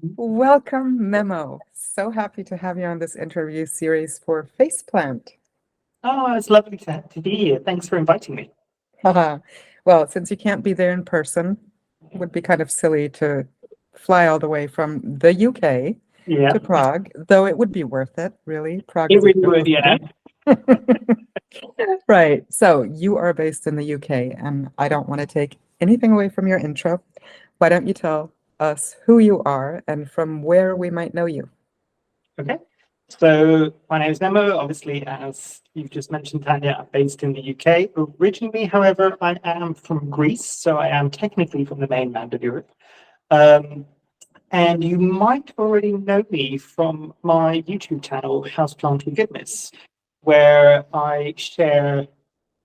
Welcome, Memo. So happy to have you on this interview series for Faceplant. Oh, it's lovely to be here. Thanks for inviting me. Haha. Well, since you can't be there in person, it would be kind of silly to fly all the way from the UK Yeah, to Prague, though it would be worth it, really. Prague it is a really would. beautiful Yeah. city. Right. So you are based in the UK, and I don't want to take anything away from your intro. Why don't you tell us who you are and from where we might know you? Okay. So my name is Memo. Obviously, as you've just mentioned, Tanya, I'm based in the UK. Originally, however, I am from Greece, so I am technically from the mainland of Europe. Um, and you might already know me from my YouTube channel, Houseplant Goodness, where I share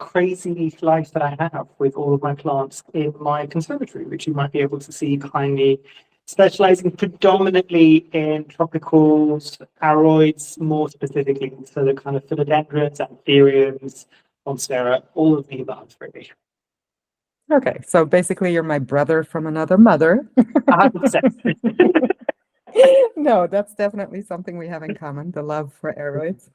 crazy life that I have with all of my plants in my conservatory, which you might be able to see behind me, specializing predominantly in tropicals, aroids, more specifically, so the kind of philodendrons, anthuriums, monstera, all of the above, really. Okay, so basically you're my brother from another mother. 100%. No, that's definitely something we have in common, the love for aeroids.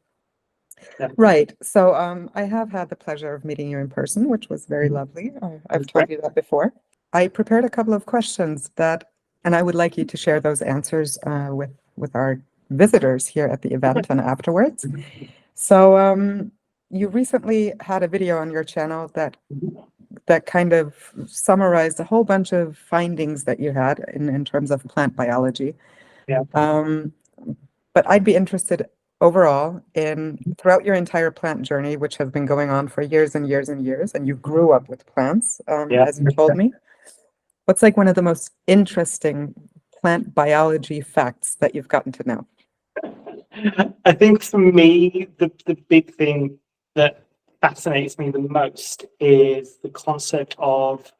Yeah. Right. So I have had the pleasure of meeting you in person, which was very lovely. I've That's great. told you that before. I prepared a couple of questions and I would like you to share those answers with our visitors here at the event and afterwards. So you recently had a video on your channel that kind of summarized a whole bunch of findings that you had in terms of plant biology. Yeah. Um, but I'd be interested overall in throughout your entire plant journey, which has been going on for years and years and years, and you grew up with plants, Yeah. as you told me. What's like one of the most interesting plant biology facts that you've gotten to know? I think for me, the big thing that fascinates me the most is the concept of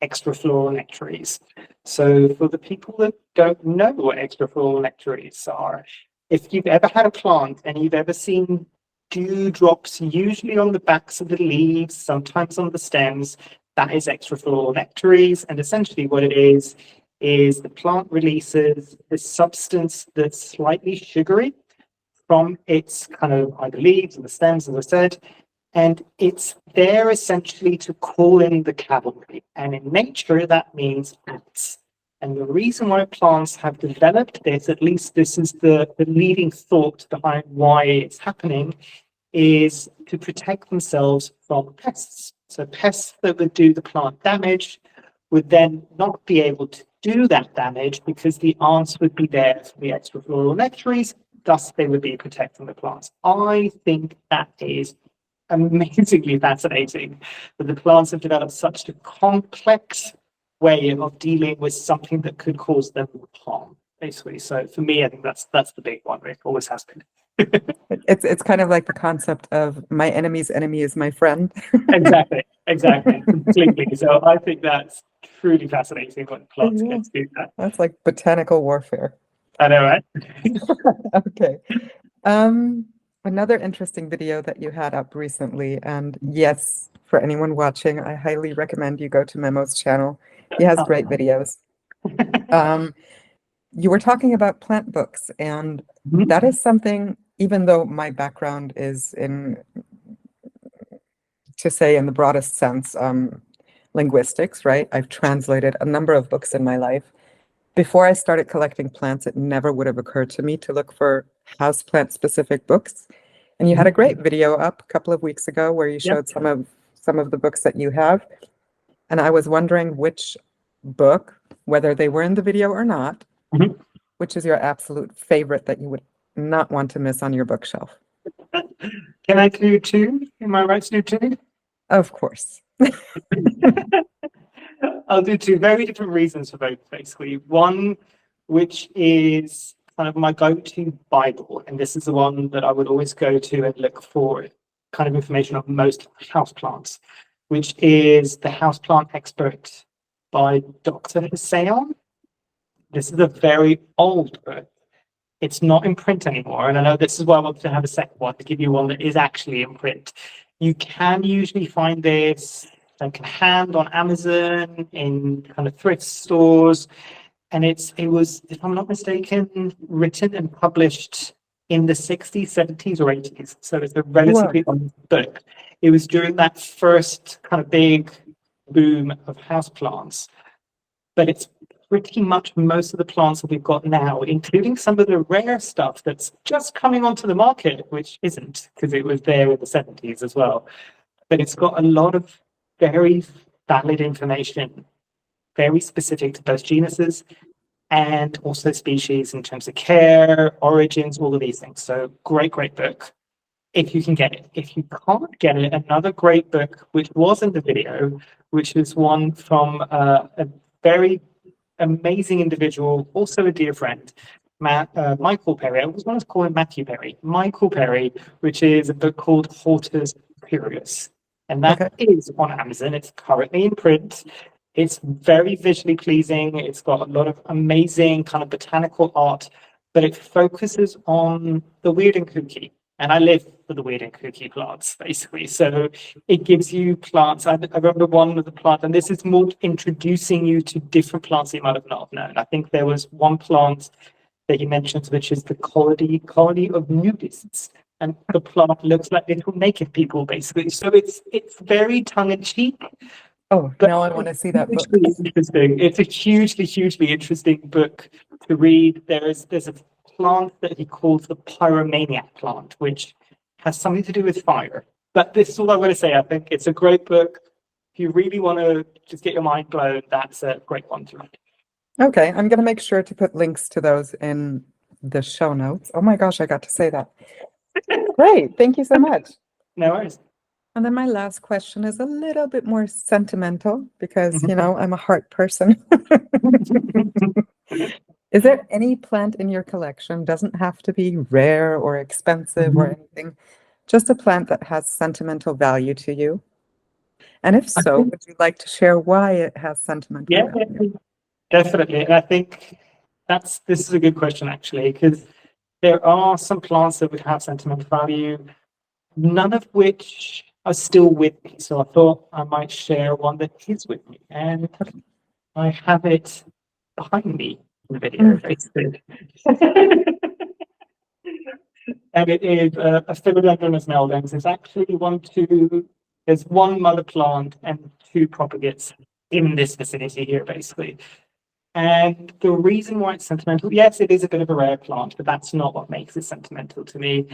extrafloral nectaries. So, for the people that don't know what extrafloral nectaries are, if you've ever had a plant and you've ever seen dewdrops, usually on the backs of the leaves, sometimes on the stems, that is extrafloral nectaries. And essentially, what it is the plant releases this substance that's slightly sugary from its kind of either leaves or the stems, as I said, and it's there essentially to call in the cavalry. And in nature, that means ants. And the reason why plants have developed this, at least this is the leading thought behind why it's happening, is to protect themselves from pests. So pests that would do the plant damage would then not be able to do that damage because the ants would be there for the extrafloral nectaries, thus they would be protecting the plants. I think that is amazingly fascinating that the plants have developed such a complex way of dealing with something that could cause them harm, basically. So for me, I think that's the big one. It always has been. It's kind of like the concept of my enemy's enemy is my friend. Exactly, completely. So I think that's truly fascinating when plants Yeah, get to do that. that's like botanical warfare. I know, right? Okay. Um, Another interesting video that you had up recently, and yes, for anyone watching, I highly recommend you go to Memo's channel. He has great videos. Um, you were talking about plant books, and that is something, even though my background is in, to say in the broadest sense, linguistics, right? I've translated a number of books in my life. Before I started collecting plants, it never would have occurred to me to look for houseplant specific books. And you had a great video up a couple of weeks ago where you Yep. showed some of the books that you have. And I was wondering which book, whether they were in the video or not, Mhm. which is your absolute favorite that you would not want to miss on your bookshelf. Can I do two? Am I right to do two? Of course. I'll do two very different reasons for both, basically. One, which is kind of my go-to Bible, and this is the one that I would always go to and look for kind of information on most houseplants, which is The Houseplant Expert by Dr. Hussain. This is a very old book. It's not in print anymore, and I know this is why I want to have a second one to give you one that is actually in print. You can usually find this second hand on Amazon, in kind of thrift stores. And it was, if I'm not mistaken, written and published in the 60s, 70s, or 80s. So it's a Wow. relatively old book. It was during that first kind of big boom of houseplants, but it's pretty much most of the plants that we've got now, including some of the rare stuff that's just coming onto the market, which isn't, because it was there in the 70s as well. But it's got a lot of very valid information, very specific to both genuses and also species in terms of care, origins, all of these things. So great, great book if you can get it. If you can't get it, another great book, which was in the video, which is one from a very amazing individual, also a dear friend, Michael Perry. I always want to call him Matthew Perry. Michael Perry, which is a book called Hortus Curious. And that Okay. is on Amazon. It's currently in print. It's very visually pleasing. It's got a lot of amazing kind of botanical art, but it focuses on the weird and kooky. And I live for the weird and kooky plants, basically. So it gives you plants. I remember one of the plants, and this is more introducing you to different plants you might have not known. I think there was one plant that you mentioned, which is the colony of nudists. And the plant looks like little naked people, basically. So it's very tongue in cheek, Oh, but now I want to see that book. hugely interesting. It's a hugely interesting book to read. There's a plant that he calls the pyromaniac plant, which has something to do with fire. But this is all I'm going to say. I think it's a great book. If you really want to just get your mind blown, that's a great one to read. Okay, I'm going to make sure to put links to those in the show notes. Oh my gosh, I got to say that. Great, thank you so much. No worries. And then my last question is a little bit more sentimental because, Mhm. I'm a heart person. Is there any plant in your collection? Doesn't have to be rare or expensive or anything, just a plant that has sentimental value to you. And if I so, think, would you like to share why it has sentimental yeah, value? definitely. And I think this is a good question actually, because there are some plants that would have sentimental value, none of which are still with me. So I thought I might share one that is with me. And Okay. I have it behind me in the video, Mm. basically. And it is a philodendron meldens. There's actually there's one mother plant and two propagates in this vicinity here, basically. And the reason why it's sentimental, yes, it is a bit of a rare plant, but that's not what makes it sentimental to me.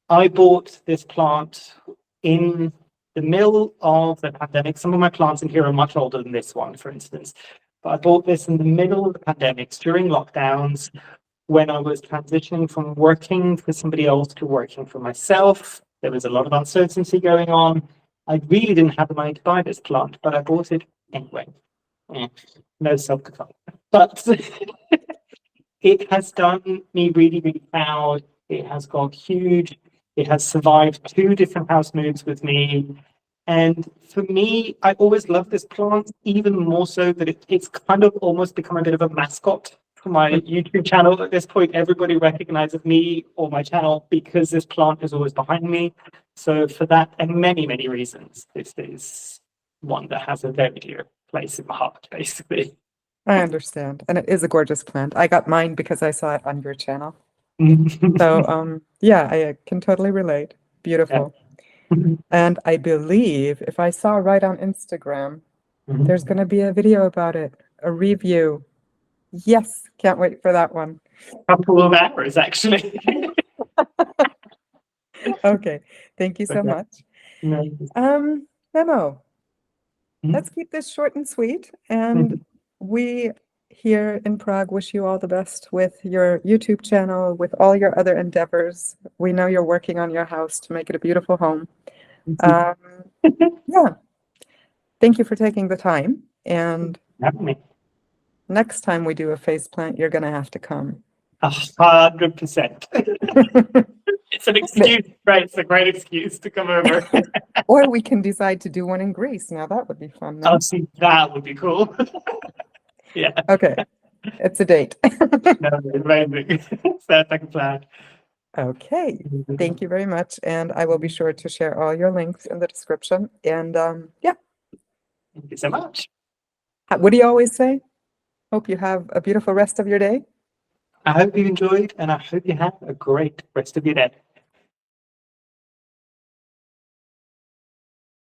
I bought this plant in the middle of the pandemic. Some of my plants in here are much older than this one, for instance. But I bought this in the middle of the pandemics during lockdowns when I was transitioning from working for somebody else to working for myself. There was a lot of uncertainty going on. I really didn't have the money to buy this plant, but I bought it anyway. No self-control. But it has done me really proud. It has got huge. It has survived two different house moves with me. And for me, I always loved this plant, even more so that it's kind of almost become a bit of a mascot for my YouTube channel. At this point, everybody recognizes me or my channel because this plant is always behind me. So for that and many reasons, this is one that has a very dear place in my heart, basically. I understand. And it is a gorgeous plant. I got mine because I saw it on your channel. So, yeah, I can totally relate. Yeah. Beautiful. And I believe if I saw right on Instagram, there's going to be a video about it, a review. Yes, can't wait for that one. Couple of hours, actually. Okay, thank you so Okay. much. No. Memo, Mhm. let's keep this short and sweet. And we here in Prague wish you all the best with your YouTube channel, with all your other endeavors. We know you're working on your house to make it a beautiful home. Um, yeah, thank you for taking the time. And Having me. next time we do a face plant, you're going to have to come. 100%. It's an excuse, right? It's a great excuse to come over. Or we can decide to do one in Greece. Now that would be fun. No? I'll see, that would be cool. Yeah, Okay, it's a date. no, amazing. Sounds like a plan. Okay, thank you very much. And I will be sure to share all your links in the description. And yeah, Thank you so much. what do you always say? Hope you have a beautiful rest of your day. I hope you enjoyed, and I hope you have a great rest of your day.